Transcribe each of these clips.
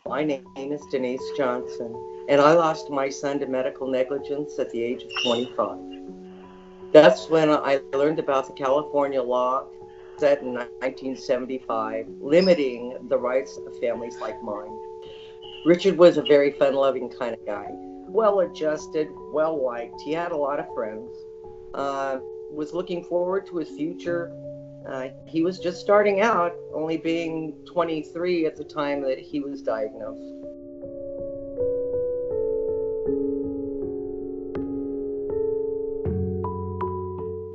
My name is Denise Johnson, and I lost my son to medical negligence at the age of 25. That's when I learned about the California law set in 1975, limiting the rights of families like mine. Richard was a very fun-loving kind of guy, well-adjusted, well-liked. He had a lot of friends, was looking forward to his future. He was just starting out, only being 23 at the time that he was diagnosed.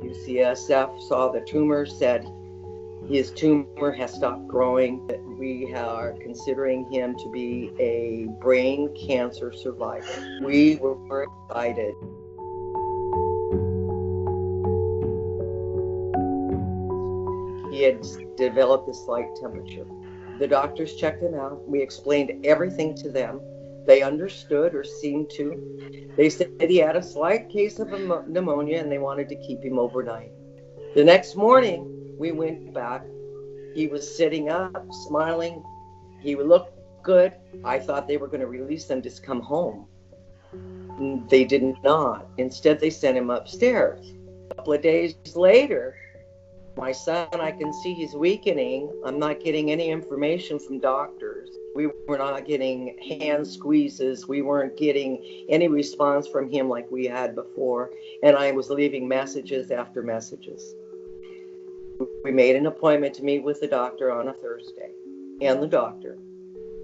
UCSF saw the tumor, said his tumor has stopped growing. We are considering him to be a brain cancer survivor. We were excited. He had developed a slight temperature. The doctors checked him out. We explained everything to them. They understood, or seemed to. They said he had a slight case of pneumonia and they wanted to keep him overnight. The next morning, we went back. He was sitting up, smiling. He looked good. I thought they were going to release him to come home. They did not. Instead, they sent him upstairs. A couple of days later, my son, I can see he's weakening. I'm not getting any information from doctors. We were not getting hand squeezes. We weren't getting any response from him like we had before. And I was leaving messages after messages. We made an appointment to meet with the doctor on a Thursday. And the doctor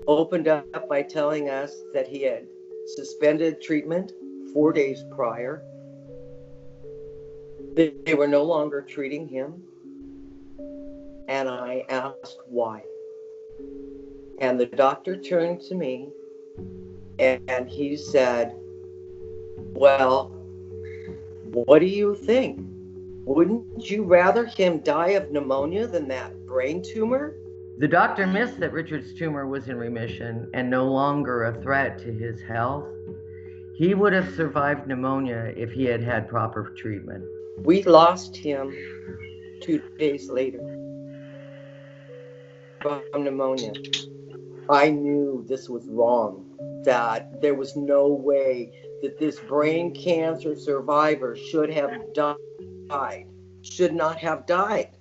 opened up by telling us that he had suspended treatment 4 days prior. They were no longer treating him. And I asked why. And the doctor turned to me and he said, well, what do you think? Wouldn't you rather him die of pneumonia than that brain tumor? The doctor missed that Richard's tumor was in remission and no longer a threat to his health. He would have survived pneumonia if he had had proper treatment. We lost him 2 days later from pneumonia. I knew this was wrong, that there was no way that this brain cancer survivor should not have died.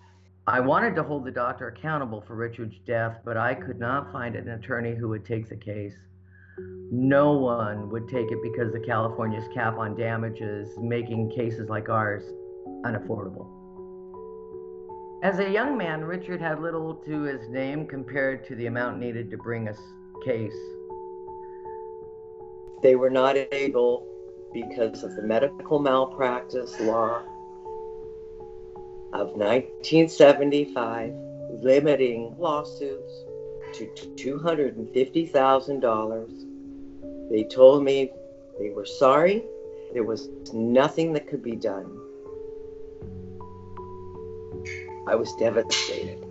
I wanted to hold the doctor accountable for Richard's death, but I could not find an attorney who would take the case. No one would take it because of California's cap on damages, making cases like ours unaffordable. As a young man, Richard had little to his name compared to the amount needed to bring a case. They were not able, because of the medical malpractice law of 1975, limiting lawsuits to $250,000. They told me they were sorry. There was nothing that could be done. I was devastated.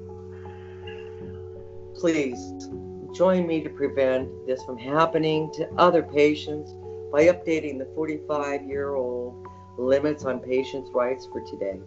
Please join me to prevent this from happening to other patients by updating the 45-year-old limits on patients' rights for today.